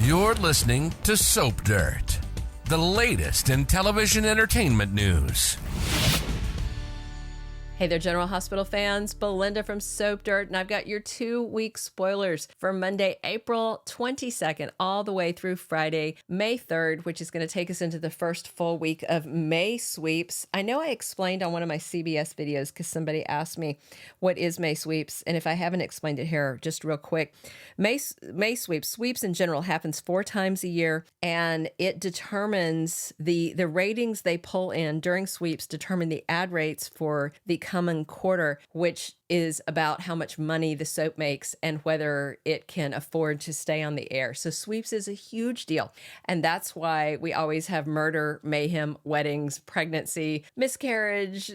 You're listening to Soap Dirt, the latest in television entertainment news. Hey there, General Hospital fans. Belinda from Soap Dirt, and I've got your 2-week spoilers for Monday, April 22nd, all the way through Friday, May 3rd, which is going to take us into the first full week of May sweeps. I know I explained on one of my CBS videos because somebody asked me, what is May sweeps? And if I haven't explained it here, just real quick, May sweeps in general happens 4 times a year, and it determines the ratings they pull in during sweeps determine the ad rates for the coming quarter, which is about how much money the soap makes and whether it can afford to stay on the air. So sweeps is a huge deal. And that's why we always have murder, mayhem, weddings, pregnancy, miscarriage,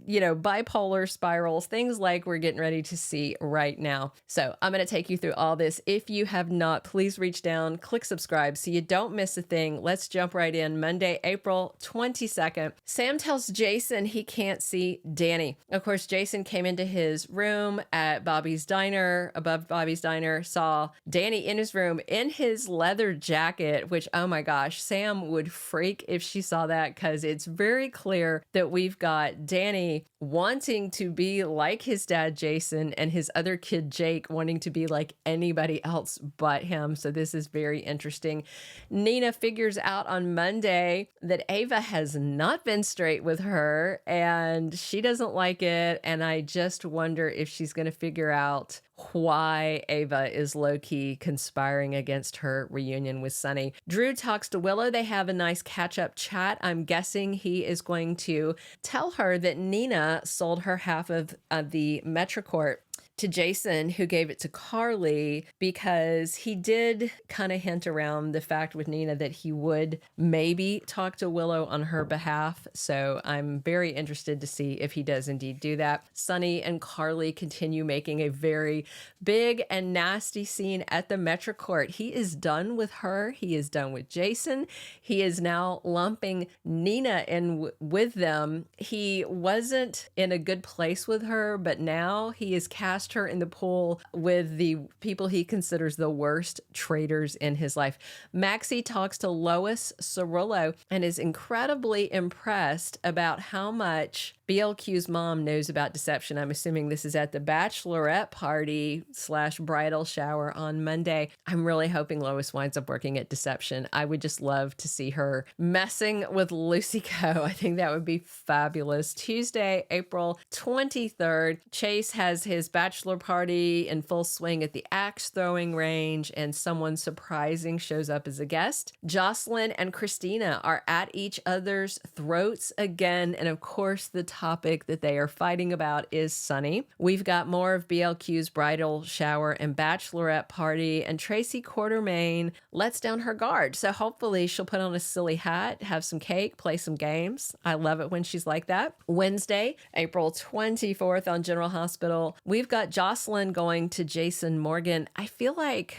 bipolar spirals, things like we're getting ready to see right now. So I'm going to take you through all this. If you have not, please reach down, click subscribe so you don't miss a thing. Let's jump right in. Monday, April 22nd. Sam tells Jason he can't see Danny. Of course, Jason came into his room at Bobby's Diner, above Bobby's Diner, saw Danny in his room in his leather jacket, which, oh my gosh, Sam would freak if she saw that because it's very clear that we've got Danny wanting to be like his dad, Jason, and his other kid, Jake, wanting to be like anybody else but him. So this is very interesting. Nina figures out on Monday that Ava has not been straight with her and she doesn't like it. And I just wonder if she's going to figure out why Ava is low-key conspiring against her reunion with Sonny. Drew talks to Willow. They have a nice catch-up chat. I'm guessing he is going to tell her that Nina sold her half of the Metrocourt to Jason, who gave it to Carly, because he did kind of hint around the fact with Nina that he would maybe talk to Willow on her behalf. So I'm very interested to see if he does indeed do that. Sonny and Carly continue making a very big and nasty scene at the Metrocourt. He is done with her. He is done with Jason. He is now lumping Nina in with them. He wasn't in a good place with her, but now he is cast her in the pool with the people he considers the worst traitors in his life. Maxie talks to Lois Cirillo and is incredibly impressed about how much BLQ's mom knows about deception. I'm assuming this is at the bachelorette party / bridal shower on Monday. I'm really hoping Lois winds up working at deception. I would just love to see her messing with Lucy Co. I think that would be fabulous. Tuesday, April 23rd, Chase has his bachelor party in full swing at the axe throwing range, and someone surprising shows up as a guest. Jocelyn and Christina are at each other's throats again, and of course the topic that they are fighting about is Sonny. We've got more of BLQ's bridal shower and bachelorette party, and Tracy Quartermaine lets down her guard. So hopefully she'll put on a silly hat, have some cake, play some games. I love it when she's like that. Wednesday, April 24th on General Hospital, we've got Jocelyn going to Jason Morgan. I feel like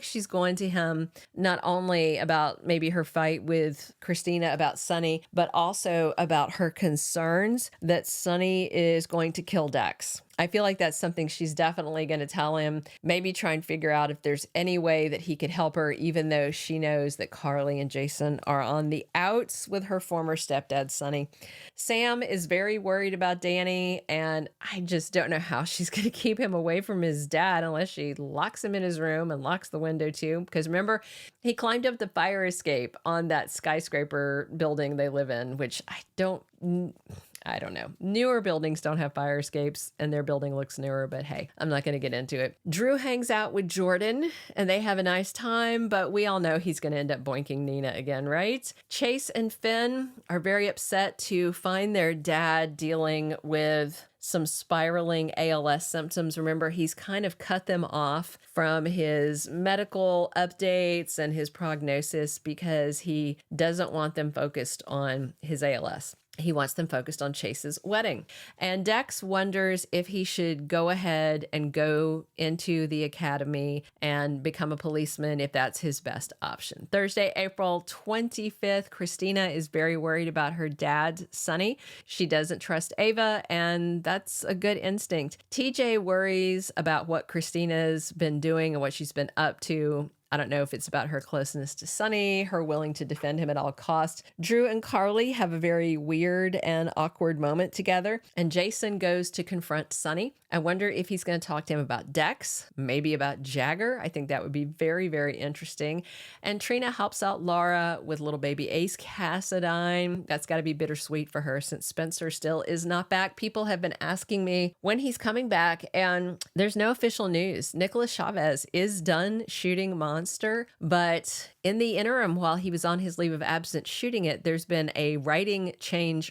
she's going to him not only about maybe her fight with Christina about Sonny, but also about her concerns that Sonny is going to kill Dex. I feel like that's something she's definitely going to tell him, maybe try and figure out if there's any way that he could help her, even though she knows that Carly and Jason are on the outs with her former stepdad, Sonny. Sam is very worried about Danny, and I just don't know how she's going to keep him away from his dad unless she locks him in his room and locks the window too. Because remember, he climbed up the fire escape on that skyscraper building they live in, which I don't know. Newer buildings don't have fire escapes and their building looks newer, but hey, I'm not going to get into it. Drew hangs out with Jordan and they have a nice time, but we all know he's going to end up boinking Nina again, right? Chase and Finn are very upset to find their dad dealing with some spiraling ALS symptoms. Remember, he's kind of cut them off from his medical updates and his prognosis because he doesn't want them focused on his ALS. He wants them focused on Chase's wedding. And Dex wonders if he should go ahead and go into the academy and become a policeman if that's his best option. Thursday, April 25th, Christina is very worried about her dad, Sonny. She doesn't trust Ava, and that's a good instinct. TJ worries about what Christina's been doing and what she's been up to I don't know if it's about her closeness to Sonny, her willing to defend him at all costs. Drew and Carly have a very weird and awkward moment together, and Jason goes to confront Sonny. I wonder if he's going to talk to him about Dex, maybe about Jagger. I think that would be very, very interesting. And Trina helps out Laura with little baby Ace Cassadine. That's got to be bittersweet for her since Spencer still is not back. People have been asking me when he's coming back, and there's no official news. Nikolas Cassadine is done shooting Monster, but in the interim, while he was on his leave of absence shooting it, there's been a writing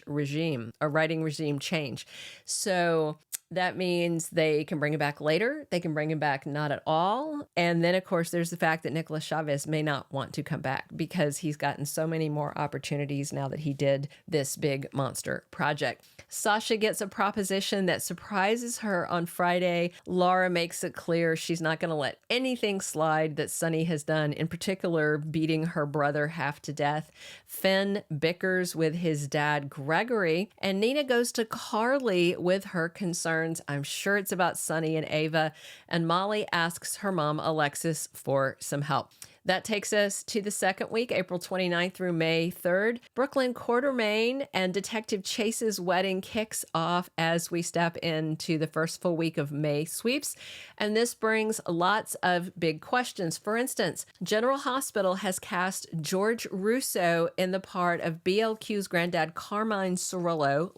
regime change. So that means they can bring him back later. They can bring him back not at all. And then, of course, there's the fact that Nikolas Cassadine may not want to come back because he's gotten so many more opportunities now that he did this big Monster project. Sasha gets a proposition that surprises her on Friday. Laura makes it clear she's not going to let anything slide that Sonny has done, in particular, beating her brother half to death. Finn bickers with his dad, Gregory, and Nina goes to Carly with her concerns. I'm sure it's about Sonny and Ava, and Molly asks her mom, Alexis, for some help. That takes us to the second week, April 29th through May 3rd. Brook Lynn Quartermaine and Detective Chase's wedding kicks off as we step into the first full week of May sweeps. And this brings lots of big questions. For instance, General Hospital has cast George Russo in the part of BLQ's granddad, Carmine Cirillo,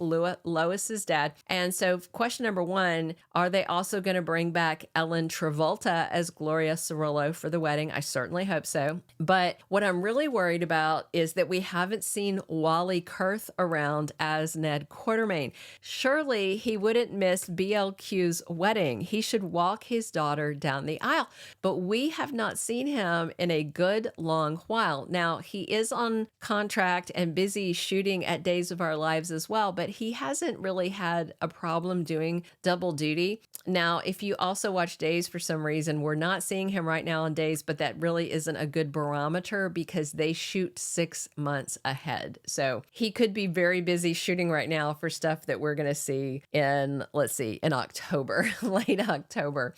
Lois's dad. And so question number one, are they also going to bring back Ellen Travolta as Gloria Cirillo for the wedding? I certainly hope so. But what I'm really worried about is that we haven't seen Wally Kurth around as Ned Quartermaine. Surely he wouldn't miss BLQ's wedding. He should walk his daughter down the aisle. But we have not seen him in a good long while. Now, he is on contract and busy shooting at Days of Our Lives as well, but he hasn't really had a problem doing double duty. Now, if you also watch Days for some reason, we're not seeing him right now on Days, but that really isn't a good barometer because they shoot 6 months ahead. So he could be very busy shooting right now for stuff that we're going to see in, in October, late October.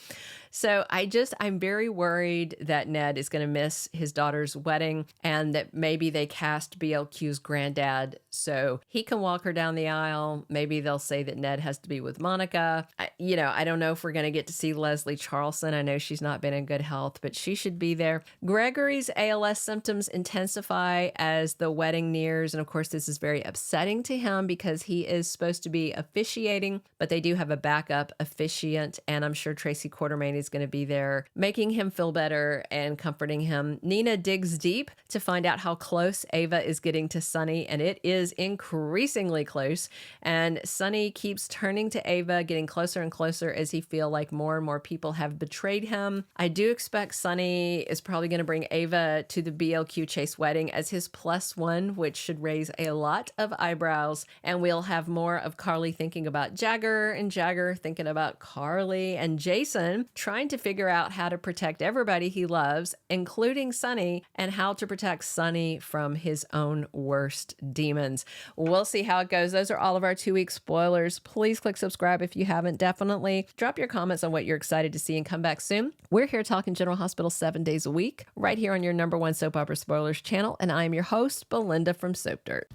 So I'm very worried that Ned is going to miss his daughter's wedding and that maybe they cast BLQ's granddad so he can walk her down the aisle. Maybe they'll say that Ned has to be with Monica. I don't know if we're going to get to see Leslie Charleston. I know she's not been in good health, but she should be there. Gregory's ALS symptoms intensify as the wedding nears. And of course, this is very upsetting to him because he is supposed to be officiating, but they do have a backup officiant. And I'm sure Tracy Quartermaine is going to be there, making him feel better and comforting him. Nina digs deep to find out how close Ava is getting to Sonny, and it is increasingly close. And Sonny keeps turning to Ava, getting closer and closer as he feels like more and more people have betrayed him. I do expect Sonny is probably going to bring Ava to the BLQ Chase wedding as his +1, which should raise a lot of eyebrows. And we'll have more of Carly thinking about Jagger and Jagger thinking about Carly and Jason trying to figure out how to protect everybody he loves, including Sonny, and how to protect Sonny from his own worst demons. We'll see how it goes. Those are all of our 2-week spoilers. Please click subscribe if you haven't. Definitely drop your comments on what you're excited to see and come back soon. We're here talking General Hospital 7 days a week, right here on your #1 soap opera spoilers channel. And I am your host, Belinda from Soap Dirt.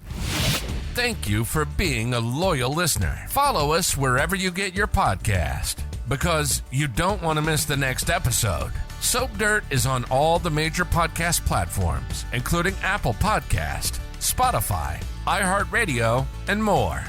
Thank you for being a loyal listener. Follow us wherever you get your podcast, because you don't want to miss the next episode. Soap Dirt is on all the major podcast platforms, including Apple Podcast, Spotify, iHeartRadio, and more.